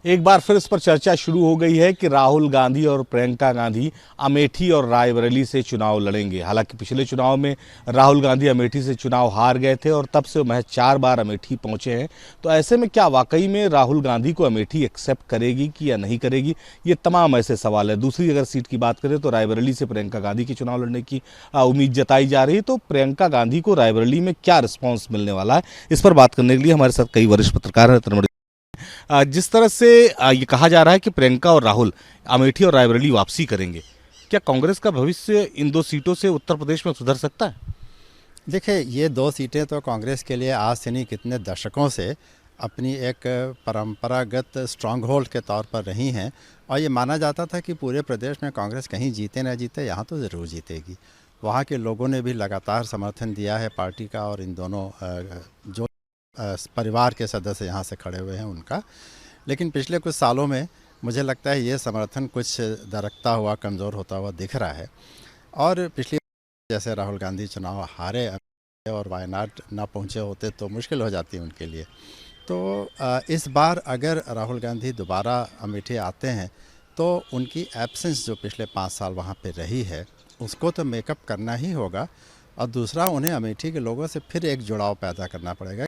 एक बार फिर इस पर चर्चा शुरू हो गई है कि राहुल गांधी और प्रियंका गांधी अमेठी और रायबरेली से चुनाव लड़ेंगे। हालांकि पिछले चुनाव में राहुल गांधी अमेठी से चुनाव हार गए थे और तब से महज 4 बार अमेठी पहुंचे हैं। तो ऐसे में क्या वाकई में राहुल गांधी को अमेठी एक्सेप्ट करेगी कि या नहीं करेगी, ये तमाम ऐसे सवाल है। दूसरी अगर सीट की बात करें तो रायबरेली से प्रियंका गांधी के चुनाव लड़ने की उम्मीद जताई जा रही है। तो प्रियंका गांधी को रायबरेली में क्या रिस्पॉन्स मिलने वाला है, इस पर बात करने के लिए हमारे साथ कई वरिष्ठ पत्रकार हैं। जिस तरह से ये कहा जा रहा है कि प्रियंका और राहुल अमेठी और रायबरेली वापसी करेंगे, क्या कांग्रेस का भविष्य इन 2 सीटों से उत्तर प्रदेश में सुधर सकता है? देखिए, ये 2 सीटें तो कांग्रेस के लिए आज से नहीं कितने दशकों से अपनी एक परंपरागत स्ट्रांग होल्ड के तौर पर रही हैं और ये माना जाता था कि पूरे प्रदेश में कांग्रेस कहीं जीते न जीते, यहाँ तो ज़रूर जीतेगी। वहाँ के लोगों ने भी लगातार समर्थन दिया है पार्टी का और इन दोनों जो परिवार के सदस्य यहाँ से खड़े हुए हैं उनका। लेकिन पिछले कुछ सालों में मुझे लगता है ये समर्थन कुछ दरकता हुआ, कमज़ोर होता हुआ दिख रहा है। और पिछली जैसे राहुल गांधी चुनाव हारे और वायनाड ना पहुँचे होते तो मुश्किल हो जाती उनके लिए। तो इस बार अगर राहुल गांधी दोबारा अमेठी आते हैं तो उनकी एब्सेंस जो पिछले 5 साल वहाँ पे रही है उसको तो मेकअप करना ही होगा। और दूसरा, उन्हें अमेठी के लोगों से फिर एक जुड़ाव पैदा करना पड़ेगा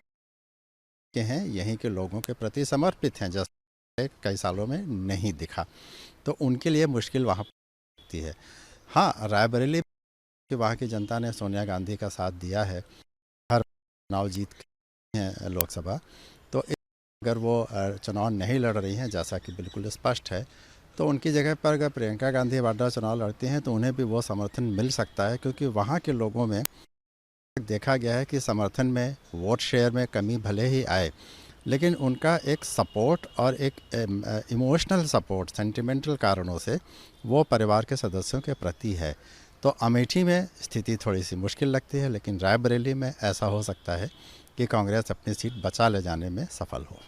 के हैं यहीं के लोगों के प्रति समर्पित हैं, जैसे कई सालों में नहीं दिखा। तो उनके लिए मुश्किल वहाँ होती है। हाँ, रायबरेली कि वहाँ की जनता ने सोनिया गांधी का साथ दिया है, हर चुनाव जीत के हैं लोकसभा। तो अगर वो चुनाव नहीं लड़ रही हैं, जैसा कि बिल्कुल स्पष्ट है, तो उनकी जगह पर अगर प्रियंका गांधी वाड्रा चुनाव लड़ती हैं तो उन्हें भी वो समर्थन मिल सकता है, क्योंकि वहाँ के लोगों में देखा गया है कि समर्थन में, वोट शेयर में कमी भले ही आए, लेकिन उनका एक सपोर्ट और एक इमोशनल सपोर्ट सेंटिमेंटल कारणों से वो परिवार के सदस्यों के प्रति है। तो अमेठी में स्थिति थोड़ी सी मुश्किल लगती है, लेकिन रायबरेली में ऐसा हो सकता है कि कांग्रेस अपनी सीट बचा ले जाने में सफल हो।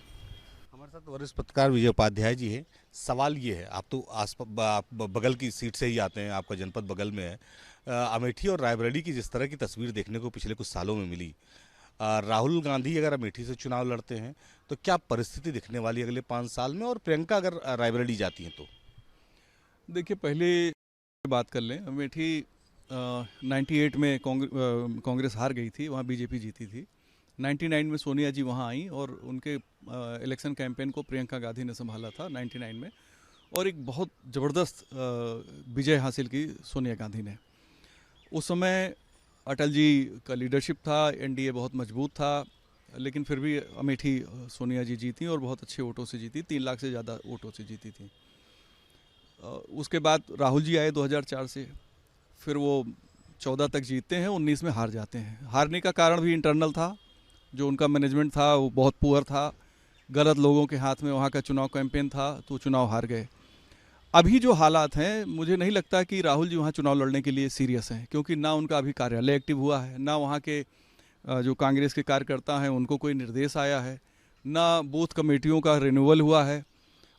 हमारे साथ वरिष्ठ पत्रकार विजय उपाध्याय जी हैं। सवाल ये है, आप तो आप बगल की सीट से ही आते हैं, आपका जनपद बगल में है। अमेठी और रायबरेली की जिस तरह की तस्वीर देखने को पिछले कुछ सालों में मिली, राहुल गांधी अगर अमेठी से चुनाव लड़ते हैं तो क्या परिस्थिति दिखने वाली है अगले 5 साल में, और प्रियंका अगर रायबरेली जाती हैं तो? देखिए, पहले बात कर लें। अमेठी 98 में कांग्रेस हार गई थी, वहाँ बीजेपी जीती थी। 99 में सोनिया जी वहाँ आई और उनके इलेक्शन कैंपेन को प्रियंका गांधी ने संभाला था 99 में, और एक बहुत ज़बरदस्त विजय हासिल की सोनिया गांधी ने। उस समय अटल जी का लीडरशिप था, एनडीए बहुत मजबूत था, लेकिन फिर भी अमेठी सोनिया जी जीती और बहुत अच्छे वोटों से जीती, 3 लाख से ज़्यादा वोटों से जीती थी। उसके बाद राहुल जी आए 2004 से, फिर वो 14 तक जीतते हैं, 19 में हार जाते हैं। हारने का कारण भी इंटरनल था, जो उनका मैनेजमेंट था वो बहुत पुअर था, गलत लोगों के हाथ में वहाँ का चुनाव कैंपेन था, तो चुनाव हार गए। अभी जो हालात हैं, मुझे नहीं लगता कि राहुल जी वहाँ चुनाव लड़ने के लिए सीरियस हैं, क्योंकि ना उनका अभी कार्यालय एक्टिव हुआ है, ना वहाँ के जो कांग्रेस के कार्यकर्ता हैं उनको कोई निर्देश आया है, ना बूथ कमेटियों का रिन्यूअल हुआ है।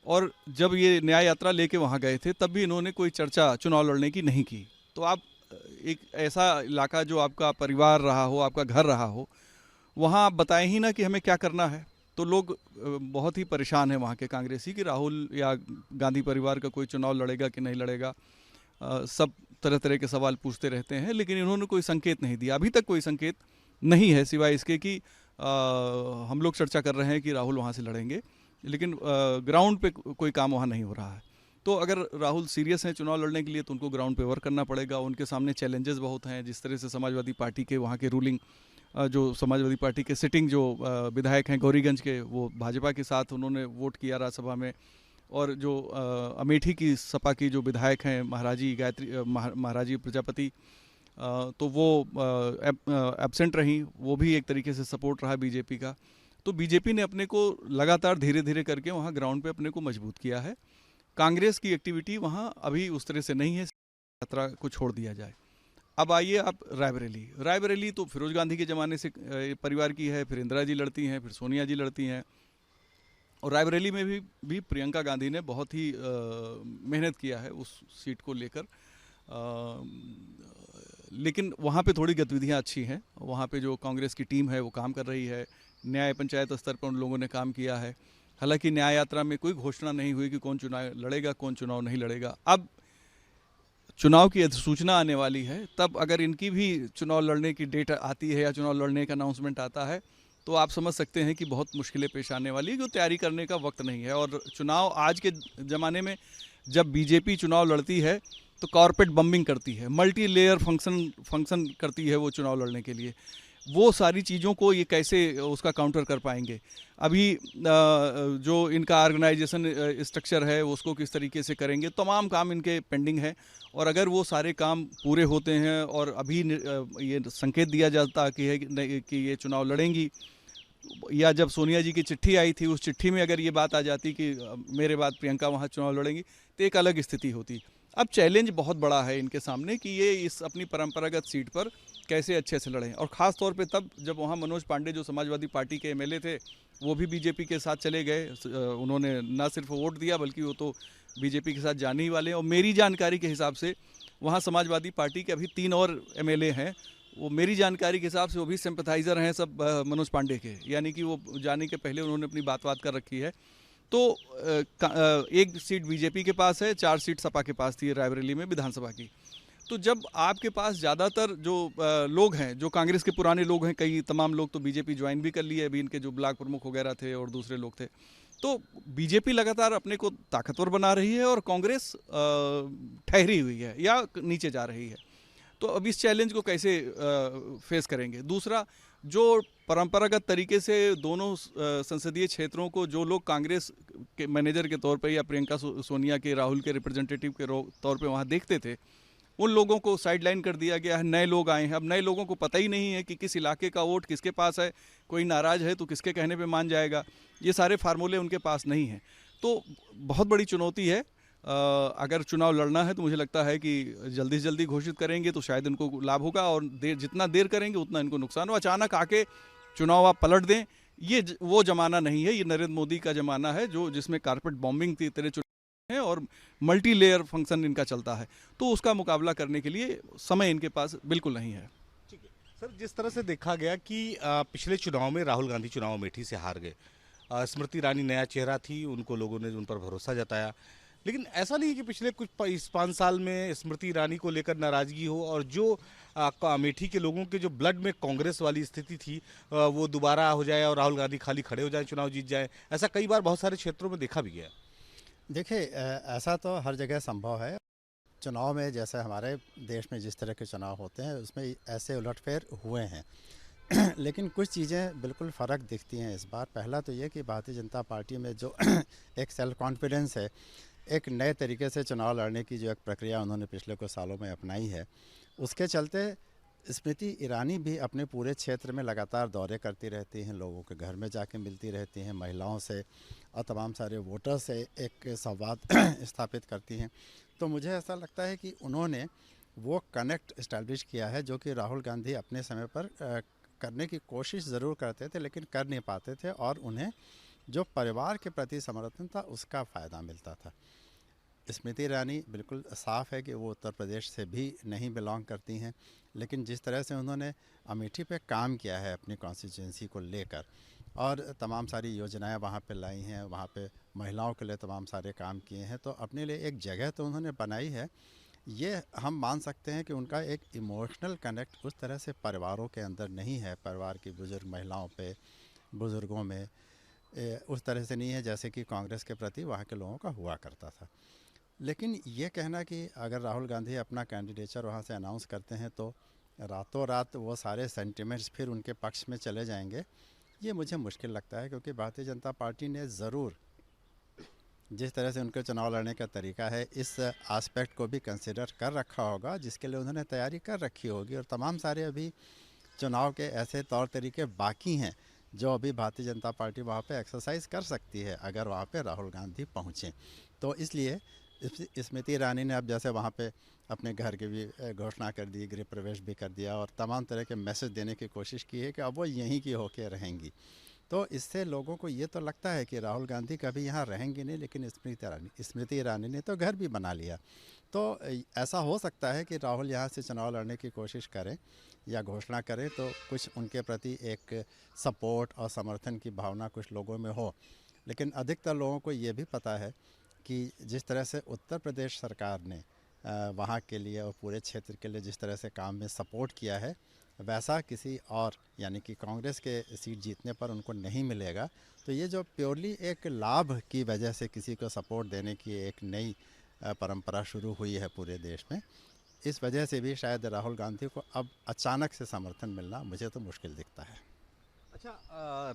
और जब ये न्याय यात्रा लेके वहाँ गए थे तब भी इन्होंने कोई चर्चा चुनाव लड़ने की नहीं की। तो आप एक ऐसा इलाका जो आपका परिवार रहा हो, आपका घर रहा हो, वहाँ आप बताएं ही ना कि हमें क्या करना है, तो लोग बहुत ही परेशान हैं वहाँ के कांग्रेसी कि राहुल या गांधी परिवार का कोई चुनाव लड़ेगा कि नहीं लड़ेगा। सब तरह तरह के सवाल पूछते रहते हैं, लेकिन इन्होंने कोई संकेत नहीं दिया। अभी तक कोई संकेत नहीं है सिवाय इसके कि हम लोग चर्चा कर रहे हैं कि राहुल वहाँ से लड़ेंगे, लेकिन ग्राउंड पे कोई काम वहाँ नहीं हो रहा है। तो अगर राहुल सीरियस हैं चुनाव लड़ने के लिए तो उनको ग्राउंड पे वर्क करना पड़ेगा। उनके सामने चैलेंजेस बहुत हैं, जिस तरह से समाजवादी पार्टी के वहाँ के रूलिंग जो समाजवादी पार्टी के सिटिंग जो विधायक हैं गौरीगंज के, वो भाजपा के साथ उन्होंने वोट किया राज्यसभा में, और जो अमेठी की सपा की जो विधायक हैं महाराजी प्रजापति, तो वो एब्सेंट रहीं, वो भी एक तरीके से सपोर्ट रहा बीजेपी का। तो बीजेपी ने अपने को लगातार धीरे धीरे करके वहाँ ग्राउंड पे अपने को मजबूत किया है। कांग्रेस की एक्टिविटी वहाँ अभी उस तरह से नहीं है, यात्रा को छोड़ दिया जाए। अब आइए आप रायबरेली तो फिरोज गांधी के ज़माने से परिवार की है, फिर इंदिरा जी लड़ती हैं, फिर सोनिया जी लड़ती हैं, और रायबरेली में भी प्रियंका गांधी ने बहुत ही मेहनत किया है उस सीट को लेकर। लेकिन वहाँ पे थोड़ी गतिविधियाँ अच्छी हैं, वहाँ पे जो कांग्रेस की टीम है वो काम कर रही है, न्याय पंचायत स्तर पर उन लोगों ने काम किया है। हालांकि न्याय यात्रा में कोई घोषणा नहीं हुई कि कौन चुनाव लड़ेगा, कौन चुनाव नहीं लड़ेगा। अब चुनाव की अधिसूचना आने वाली है, तब अगर इनकी भी चुनाव लड़ने की डेट आती है या चुनाव लड़ने का अनाउंसमेंट आता है, तो आप समझ सकते हैं कि बहुत मुश्किलें पेश आने वाली है, जो तैयारी करने का वक्त नहीं है। और चुनाव आज के ज़माने में जब बीजेपी चुनाव लड़ती है तो कॉर्पोरेट बम्बिंग करती है, मल्टी लेयर फंक्शन करती है वो चुनाव लड़ने के लिए। वो सारी चीज़ों को ये कैसे उसका काउंटर कर पाएंगे? अभी जो इनका ऑर्गेनाइजेशन स्ट्रक्चर है उसको किस तरीके से करेंगे, तमाम काम इनके पेंडिंग है। और अगर वो सारे काम पूरे होते हैं और अभी ये संकेत दिया जाता कि ये चुनाव लड़ेंगी, या जब सोनिया जी की चिट्ठी आई थी उस चिट्ठी में अगर ये बात आ जाती कि मेरे बाद प्रियंका वहाँ चुनाव लड़ेंगी, तो एक अलग स्थिति होती। अब चैलेंज बहुत बड़ा है इनके सामने कि ये इस अपनी परंपरागत सीट पर कैसे अच्छे से लड़ें। और ख़ास तौर पे तब जब वहाँ मनोज पांडे जो समाजवादी पार्टी के एमएलए थे वो भी बीजेपी के साथ चले गए। उन्होंने ना सिर्फ वोट दिया बल्कि वो तो बीजेपी के साथ जाने ही वाले हैं। और मेरी जानकारी के हिसाब से वहाँ समाजवादी पार्टी के अभी 3 और एमएलए हैं, वो मेरी जानकारी के हिसाब से वो भी सिंपथाइज़र हैं सब मनोज पांडे के, यानी कि वो जाने के पहले उन्होंने अपनी बात कर रखी है। तो एक सीट बीजेपी के पास है, 4 सीट सपा के पास थी रायबरेली में विधानसभा की। तो जब आपके पास ज़्यादातर जो लोग हैं, जो कांग्रेस के पुराने लोग हैं, कई तमाम लोग तो बीजेपी ज्वाइन भी कर लिए, अभी इनके जो ब्लॉक प्रमुख वगैरह थे और दूसरे लोग थे, तो बीजेपी लगातार अपने को ताकतवर बना रही है और कांग्रेस ठहरी हुई है या नीचे जा रही है। तो अब इस चैलेंज को कैसे फेस करेंगे? दूसरा, जो परंपरागत तरीके से दोनों संसदीय क्षेत्रों को जो लोग कांग्रेस के मैनेजर के तौर पे या प्रियंका सोनिया के, राहुल के रिप्रेजेंटेटिव के तौर पे वहाँ देखते थे, उन लोगों को साइडलाइन कर दिया गया है। नए लोग आए हैं, अब नए लोगों को पता ही नहीं है कि किस इलाके का वोट किसके पास है, कोई नाराज़ है तो किसके कहने पे मान जाएगा, ये सारे फार्मूले उनके पास नहीं हैं। तो बहुत बड़ी चुनौती है। अगर चुनाव लड़ना है तो मुझे लगता है कि जल्दी से जल्दी घोषित करेंगे तो शायद इनको लाभ होगा, और जितना देर करेंगे उतना इनको नुकसान हो। अचानक आके चुनाव आप पलट दें, ये वो ज़माना नहीं है, ये नरेंद्र मोदी का ज़माना है जिसमें कारपेट बॉम्बिंग की तरह है और मल्टी लेयर फंक्शन इनका चलता है। तो उसका मुकाबला करने के लिए समय इनके पास बिल्कुल नहीं है। ठीक है सर, जिस तरह से देखा गया कि पिछले चुनाव में राहुल गांधी चुनाव अमेठी से हार गए, स्मृति ईरानी नया चेहरा थी, उनको लोगों ने उन पर भरोसा जताया, लेकिन ऐसा नहीं कि पिछले कुछ 5 साल में स्मृति ईरानी को लेकर नाराजगी हो और जो अमेठी के लोगों के जो ब्लड में कांग्रेस वाली स्थिति थी वो दोबारा हो जाए और राहुल गांधी खाली खड़े हो जाए, चुनाव जीत जाए। ऐसा कई बार बहुत सारे क्षेत्रों में देखा भी गया। देखिए, ऐसा तो हर जगह संभव है। चुनाव में जैसे हमारे देश में जिस तरह के चुनाव होते हैं उसमें ऐसे उलटफेर हुए हैं लेकिन कुछ चीज़ें बिल्कुल फ़र्क दिखती हैं इस बार। पहला तो ये कि भारतीय जनता पार्टी में जो एक सेल्फ कॉन्फिडेंस है, एक नए तरीके से चुनाव लड़ने की जो एक प्रक्रिया उन्होंने पिछले कुछ सालों में अपनाई है, उसके चलते स्मृति ईरानी भी अपने पूरे क्षेत्र में लगातार दौरे करती रहती हैं, लोगों के घर में जाके मिलती रहती हैं, महिलाओं से और तमाम सारे वोटर से एक संवाद स्थापित करती हैं। तो मुझे ऐसा लगता है कि उन्होंने वो कनेक्ट इस्टेब्लिश किया है जो कि राहुल गांधी अपने समय पर करने की कोशिश ज़रूर करते थे लेकिन कर नहीं पाते थे, और उन्हें जो परिवार के प्रति समर्थन था उसका फ़ायदा मिलता था। स्मृति ईरानी बिल्कुल साफ़ है कि वो उत्तर प्रदेश से भी नहीं बिलोंग करती हैं, लेकिन जिस तरह से उन्होंने अमेठी पे काम किया है अपनी कॉन्स्टिट्यूंसी को लेकर और तमाम सारी योजनाएं वहाँ पे लाई हैं, वहाँ पे महिलाओं के लिए तमाम सारे काम किए हैं, तो अपने लिए एक जगह तो उन्होंने बनाई है। ये हम मान सकते हैं कि उनका एक इमोशनल कनेक्ट उस तरह से परिवारों के अंदर नहीं है, परिवार की बुज़ुर्ग महिलाओं पे, बुज़ुर्गों में उस तरह से नहीं है जैसे कि कांग्रेस के प्रति वहाँ के लोगों का हुआ करता था। लेकिन ये कहना कि अगर राहुल गांधी अपना कैंडिडेचर वहाँ से अनाउंस करते हैं तो रातों रात वो सारे सेंटिमेंट्स फिर उनके पक्ष में चले जाएंगे, ये मुझे मुश्किल लगता है। क्योंकि भारतीय जनता पार्टी ने ज़रूर जिस तरह से उनके चुनाव लड़ने का तरीका है इस एस्पेक्ट को भी कंसिडर कर रखा होगा, जिसके लिए उन्होंने तैयारी कर रखी होगी। और तमाम सारे अभी चुनाव के ऐसे तौर तरीके बाकी हैं जो अभी भारतीय जनता पार्टी वहाँ पे एक्सरसाइज कर सकती है अगर वहाँ पे राहुल गांधी पहुँचें। तो इसलिए स्मृति ईरानी ने अब जैसे वहाँ पे अपने घर की भी घोषणा कर दी, गृह प्रवेश भी कर दिया और तमाम तरह के मैसेज देने की कोशिश की है कि अब वो यहीं की होके रहेंगी। तो इससे लोगों को ये तो लगता है कि राहुल गांधी कभी यहाँ रहेंगे नहीं, लेकिन स्मृति ईरानी ने तो घर भी बना लिया। तो ऐसा हो सकता है कि राहुल यहाँ से चुनाव लड़ने की कोशिश करें या घोषणा करें तो कुछ उनके प्रति एक सपोर्ट और समर्थन की भावना कुछ लोगों में हो। लेकिन अधिकतर लोगों को ये भी पता है कि जिस तरह से उत्तर प्रदेश सरकार ने वहाँ के लिए और पूरे क्षेत्र के लिए जिस तरह से काम में सपोर्ट किया है, वैसा किसी और यानी कि कांग्रेस के सीट जीतने पर उनको नहीं मिलेगा। तो ये जो प्योरली एक लाभ की वजह से किसी को सपोर्ट देने की एक नई परंपरा शुरू हुई है पूरे देश में, इस वजह से भी शायद राहुल गांधी को अब अचानक से समर्थन मिलना मुझे तो मुश्किल दिखता है। अच्छा,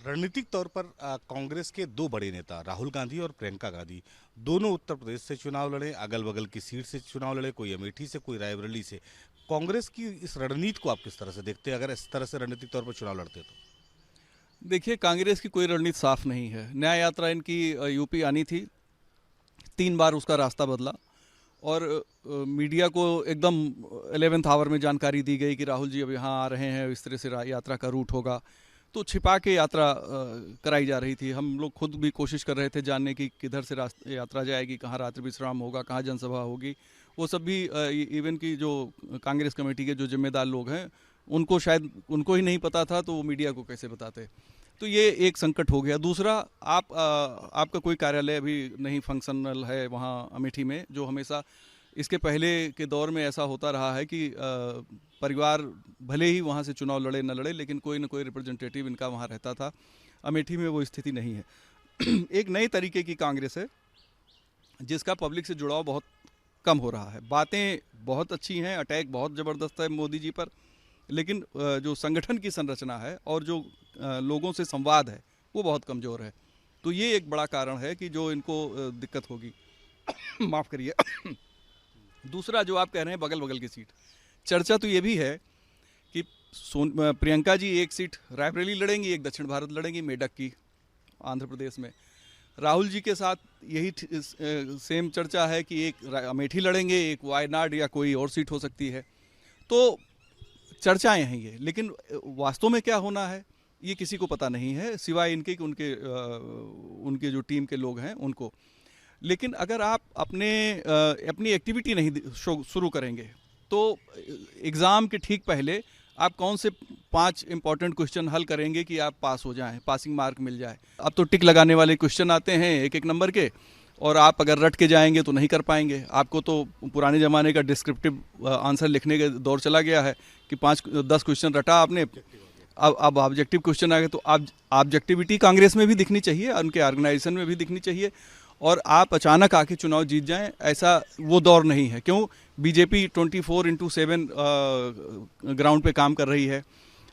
रणनीतिक तौर पर कांग्रेस के दो बड़े नेता राहुल गांधी और प्रियंका गांधी दोनों उत्तर प्रदेश से चुनाव लड़े, अगल बगल की सीट से चुनाव लड़े, कोई अमेठी से कोई रायबरेली से। कांग्रेस की इस रणनीति को आप किस तरह से देखते हैं, अगर इस तरह से रणनीतिक तौर पर चुनाव लड़ते तो? देखिए, कांग्रेस की कोई रणनीति साफ नहीं है। न्याय यात्रा इनकी यूपी आनी थी, 3 बार उसका रास्ता बदला और मीडिया को एकदम 11th आवर में जानकारी दी गई कि राहुल जी अब यहाँ आ रहे हैं, इस तरह से यात्रा का रूट होगा, तो छिपा के यात्रा कराई जा रही थी। हम लोग खुद भी कोशिश कर रहे थे जानने की किधर से यात्रा जाएगी, कहाँ रात्रि विश्राम होगा, कहाँ जनसभा होगी। वो सब भी इवन की जो कांग्रेस कमेटी के जो जिम्मेदार लोग हैं उनको शायद उनको ही नहीं पता था, तो वो मीडिया को कैसे बताते। तो ये एक संकट हो गया। दूसरा, आपका कोई कार्यालय अभी नहीं फंक्शनल है वहाँ अमेठी में, जो हमेशा इसके पहले के दौर में ऐसा होता रहा है कि परिवार भले ही वहाँ से चुनाव लड़े न लड़े, लेकिन कोई न कोई रिप्रेजेंटेटिव इनका वहाँ रहता था। अमेठी में वो स्थिति नहीं है। एक नए तरीके की कांग्रेस है जिसका पब्लिक से जुड़ाव बहुत कम हो रहा है। बातें बहुत अच्छी हैं, अटैक बहुत ज़बरदस्त है मोदी जी पर, लेकिन जो संगठन की संरचना है और जो लोगों से संवाद है वो बहुत कमज़ोर है। तो ये एक बड़ा कारण है कि जो इनको दिक्कत होगी। माफ़ करिए। दूसरा, जो आप कह रहे हैं बगल बगल की सीट, चर्चा तो ये भी है कि प्रियंका जी एक सीट रायबरेली लड़ेंगी, एक दक्षिण भारत लड़ेंगी, मेडक की आंध्र प्रदेश में। राहुल जी के साथ यही सेम चर्चा है कि एक अमेठी लड़ेंगे, एक वायनाड या कोई और सीट हो सकती है। तो चर्चाएं हैं ये, लेकिन वास्तव में क्या होना है ये किसी को पता नहीं है, सिवाय इनके कि उनके जो टीम के लोग हैं उनको। लेकिन अगर आप अपनी एक्टिविटी नहीं शुरू करेंगे तो एग्ज़ाम के ठीक पहले आप कौन से 5 इंपॉर्टेंट क्वेश्चन हल करेंगे कि आप पास हो जाएं, पासिंग मार्क मिल जाए। अब तो टिक लगाने वाले क्वेश्चन आते हैं एक नंबर के, और आप अगर रट के जाएंगे तो नहीं कर पाएंगे। आपको तो पुराने ज़माने का डिस्क्रिप्टिव आंसर लिखने का दौर चला गया है कि 5-10 क्वेश्चन रटा आपने, अब ऑब्जेक्टिव क्वेश्चन आ गए। तो ऑब्जेक्टिविटी कांग्रेस में भी दिखनी चाहिए, उनके ऑर्गेनाइजेशन में भी दिखनी चाहिए, और आप अचानक आके चुनाव जीत जाएं, ऐसा वो दौर नहीं है। क्यों? बीजेपी 24/7 ग्राउंड पे काम कर रही है।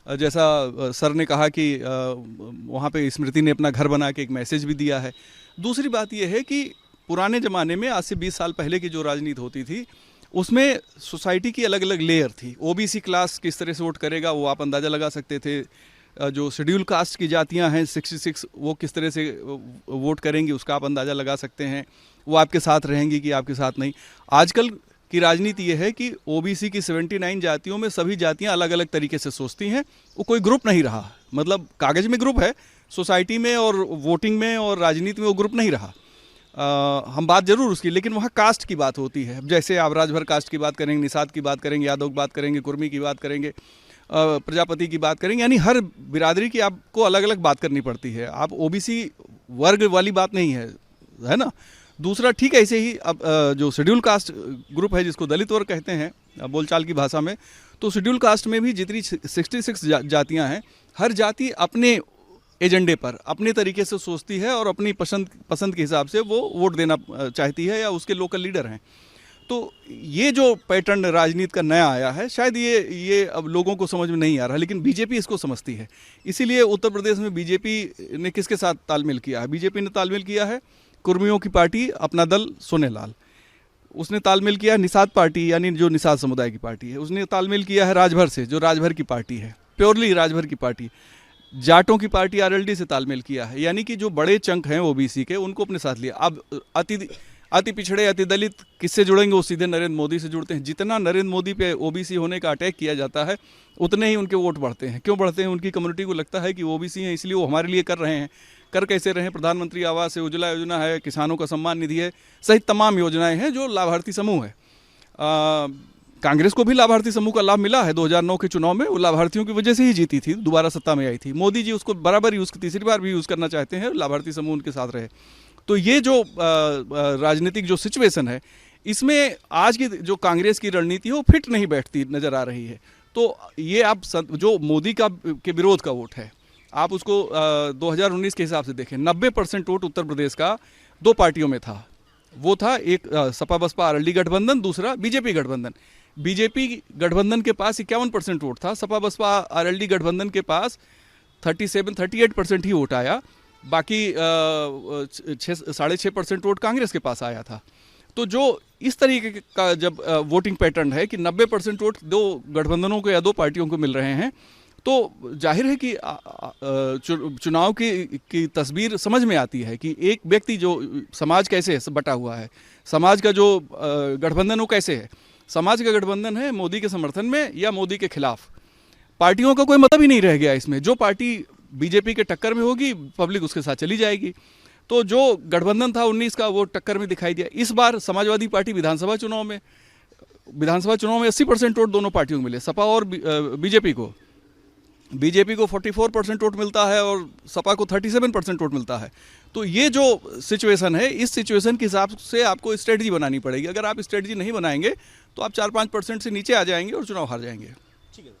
जैसा सर ने कहा कि वहाँ पे स्मृति ने अपना घर बना के एक मैसेज भी दिया है। दूसरी बात यह है कि पुराने ज़माने में, आज से 20 साल पहले की जो राजनीति होती थी, उसमें सोसाइटी की अलग अलग लेयर थी। ओबीसी क्लास किस तरह से वोट करेगा वो आप अंदाज़ा लगा सकते थे। जो शेड्यूल कास्ट की जातियां हैं 66, वो किस तरह से वोट करेंगी उसका आप अंदाज़ा लगा सकते हैं। वो आपके साथ रहेंगी कि आपके साथ नहीं। आजकल की राजनीति ये है कि ओबीसी की 79 जातियों में सभी जातियां अलग अलग तरीके से सोचती हैं। वो कोई ग्रुप नहीं रहा, मतलब कागज़ में ग्रुप है, सोसाइटी में और वोटिंग में और राजनीति में वो ग्रुप नहीं रहा। हम बात जरूर उसकी, लेकिन वहाँ कास्ट की बात होती है। जैसे आप राजभर कास्ट की बात करेंगे, निषाद की बात करेंगे, यादव की बात करेंगे, कुर्मी की बात करेंगे, प्रजापति की बात करेंगे, यानी हर बिरादरी की आपको अलग अलग बात करनी पड़ती है। आप ओबीसी वर्ग वाली बात नहीं है ना। दूसरा, ठीक है, ऐसे ही अब जो शेड्यूल कास्ट ग्रुप है जिसको दलित वर्ग कहते हैं बोलचाल की भाषा में, तो शेड्यूल कास्ट में भी जितनी 66 जातियाँ हैं, हर जाति अपने एजेंडे पर अपने तरीके से सोचती है और अपनी पसंद के हिसाब से वो वोट देना चाहती है या उसके लोकल लीडर हैं। तो ये जो पैटर्न राजनीति का नया आया है, शायद ये अब लोगों को समझ में नहीं आ रहा, लेकिन बीजेपी इसको समझती है। इसीलिए उत्तर प्रदेश में बीजेपी ने किसके साथ तालमेल किया है? बीजेपी ने तालमेल किया है कुर्मियों की पार्टी अपना दल सोनेलाल, उसने तालमेल किया है निषाद पार्टी यानी जो निषाद समुदाय की पार्टी है, उसने तालमेल किया है राजभर से जो राजभर की पार्टी है, प्योरली राजभर की पार्टी। जाटों की पार्टी आरएलडी से तालमेल किया है, यानी कि जो बड़े चंक हैं ओबीसी के उनको अपने साथ लिया। अब अति पिछड़े, अति दलित किससे जुड़ेंगे? वो सीधे नरेंद्र मोदी से जुड़ते हैं। जितना नरेंद्र मोदी पे ओबीसी होने का अटैक किया जाता है उतने ही उनके वोट बढ़ते हैं। क्यों बढ़ते हैं? उनकी कम्युनिटी को लगता है कि ओबीसी हैं इसलिए वो हमारे लिए कर रहे हैं। कर कैसे रहे? प्रधानमंत्री आवास है, उज्ज्वला योजना है, किसानों का सम्मान निधि है, सहित तमाम योजनाएं हैं जो लाभार्थी समूह है। कांग्रेस को भी लाभार्थी समूह का लाभ मिला है 2009 के चुनाव में, वो लाभार्थियों की वजह से ही जीती थी, दोबारा सत्ता में आई थी। मोदी जी उसको बराबर यूज़, तीसरी बार भी यूज़ करना चाहते हैं, लाभार्थी समूह उनके साथ रहे। तो ये जो राजनीतिक जो सिचुएशन है, इसमें आज की जो कांग्रेस की रणनीति है वो फिट नहीं बैठती नज़र आ रही है। तो ये आप जो मोदी के विरोध का वोट है, आप उसको 2019 के हिसाब से देखें, 90% वोट उत्तर प्रदेश का 2 पार्टियों में था। वो था एक सपा बसपा आरएलडी गठबंधन, दूसरा बीजेपी गठबंधन। बीजेपी गठबंधन के पास 51% वोट था, सपा बसपा आरएलडी गठबंधन के पास 38% ही वोट आया, बाकी 6.5% वोट कांग्रेस के पास आया था। तो जो इस तरीके का जब वोटिंग पैटर्न है कि 90% वोट 2 गठबंधनों को या 2 पार्टियों को मिल रहे हैं, तो जाहिर है कि चुनाव की तस्वीर समझ में आती है कि एक व्यक्ति जो समाज कैसे बटा हुआ है, समाज का जो गठबंधन वो कैसे है। समाज का गठबंधन है मोदी के समर्थन में या मोदी के खिलाफ। पार्टियों का कोई मतलब ही नहीं रह गया इसमें। जो पार्टी बीजेपी के टक्कर में होगी, पब्लिक उसके साथ चली जाएगी। तो जो गठबंधन था 19 का, वो टक्कर में दिखाई दिया। इस बार समाजवादी पार्टी विधानसभा चुनाव में 80% वोट दोनों पार्टियों को मिले, सपा और बीजेपी को। बीजेपी को 44% वोट मिलता है और सपा को 37% वोट मिलता है। तो ये जो सिचुएशन है, इस सिचुएशन के हिसाब से आपको स्ट्रेटजी बनानी पड़ेगी। अगर आप स्ट्रेटजी नहीं बनाएंगे तो आप 4-5% से नीचे आ जाएंगे और चुनाव हार जाएंगे। ठीक है।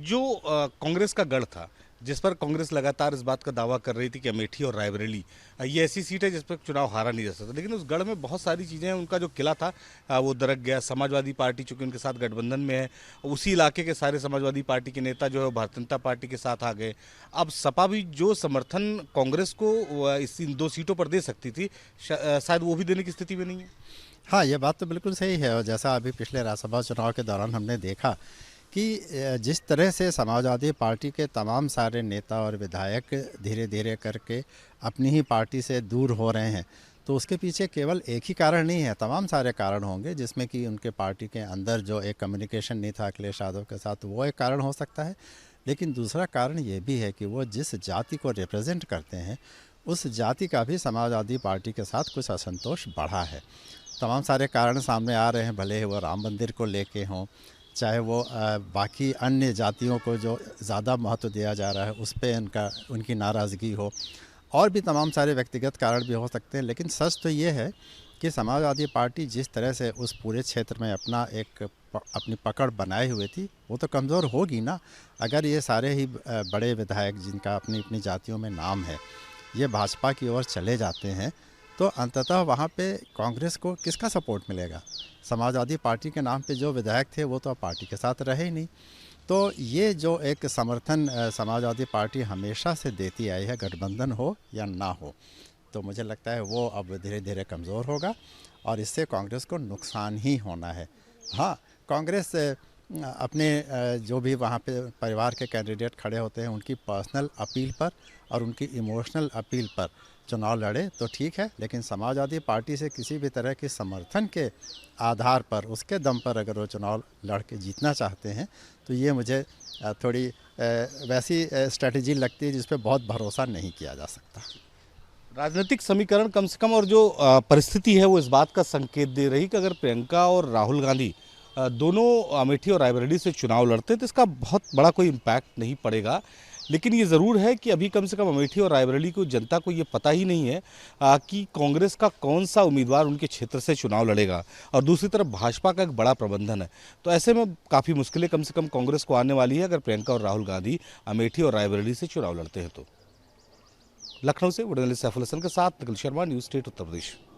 जो कांग्रेस का गढ़ था, जिस पर कांग्रेस लगातार इस बात का दावा कर रही थी कि अमेठी और रायबरेली ये ऐसी सीट है जिस पर चुनाव हारा नहीं जा सकता, लेकिन उस गढ़ में बहुत सारी चीज़ें हैं। उनका जो किला था वो दरक गया। समाजवादी पार्टी चूंकि उनके साथ गठबंधन में है, उसी इलाके के सारे समाजवादी पार्टी के नेता जो है भारतीय जनता पार्टी के साथ आ गए। अब सपा भी जो समर्थन कांग्रेस को इन 2 सीटों पर दे सकती थी, शायद वो भी देने की स्थिति में नहीं है। हाँ, ये बात तो बिल्कुल सही है। और जैसा अभी पिछले राज्यसभा चुनाव के दौरान हमने देखा कि जिस तरह से समाजवादी पार्टी के तमाम सारे नेता और विधायक धीरे धीरे करके अपनी ही पार्टी से दूर हो रहे हैं, तो उसके पीछे केवल एक ही कारण नहीं है, तमाम सारे कारण होंगे, जिसमें कि उनके पार्टी के अंदर जो एक कम्युनिकेशन नहीं था अखिलेश यादव के साथ, वो एक कारण हो सकता है। लेकिन दूसरा कारण ये भी है कि वो जिस जाति को रिप्रेजेंट करते हैं, उस जाति का भी समाजवादी पार्टी के साथ कुछ असंतोष बढ़ा है। तमाम सारे कारण सामने आ रहे हैं, भले वो राम मंदिर को लेके हों, चाहे वो बाकी अन्य जातियों को जो ज़्यादा महत्व दिया जा रहा है उस पर उनकी नाराज़गी हो, और भी तमाम सारे व्यक्तिगत कारण भी हो सकते हैं। लेकिन सच तो ये है कि समाजवादी पार्टी जिस तरह से उस पूरे क्षेत्र में अपनी पकड़ बनाए हुए थी, वो तो कमज़ोर होगी ना। अगर ये सारे ही बड़े विधायक जिनका अपनी अपनी जातियों में नाम है, ये भाजपा की ओर चले जाते हैं, तो अंततः वहाँ पे कांग्रेस को किसका सपोर्ट मिलेगा? समाजवादी पार्टी के नाम पे जो विधायक थे वो तो पार्टी के साथ रहे ही नहीं। तो ये जो एक समर्थन समाजवादी पार्टी हमेशा से देती आई है, गठबंधन हो या ना हो, तो मुझे लगता है वो अब धीरे धीरे कमज़ोर होगा और इससे कांग्रेस को नुकसान ही होना है। हाँ, कांग्रेस अपने जो भी वहाँ पे परिवार के कैंडिडेट खड़े होते हैं, उनकी पर्सनल अपील पर और उनकी इमोशनल अपील पर चुनाव लड़े तो ठीक है, लेकिन समाजवादी पार्टी से किसी भी तरह के समर्थन के आधार पर, उसके दम पर अगर वो चुनाव लड़ के जीतना चाहते हैं, तो ये मुझे थोड़ी वैसी स्ट्रेटजी लगती है जिस पे बहुत भरोसा नहीं किया जा सकता। राजनीतिक समीकरण कम से कम और जो परिस्थिति है वो इस बात का संकेत दे रही कि अगर प्रियंका और राहुल गांधी दोनों अमेठी और रायबरेली से चुनाव लड़ते तो इसका बहुत बड़ा कोई इम्पैक्ट नहीं पड़ेगा। लेकिन ये ज़रूर है कि अभी कम से कम अमेठी और रायबरेली को जनता को ये पता ही नहीं है कि कांग्रेस का कौन सा उम्मीदवार उनके क्षेत्र से चुनाव लड़ेगा, और दूसरी तरफ भाजपा का एक बड़ा प्रबंधन है। तो ऐसे में काफ़ी मुश्किलें कम से कम कांग्रेस को आने वाली है अगर प्रियंका और राहुल गांधी अमेठी और रायबरेली से चुनाव लड़ते हैं तो। लखनऊ से जर्नलिस्ट सैफुल हसन के साथ निखिल शर्मा, न्यूज़ स्टेट उत्तर प्रदेश।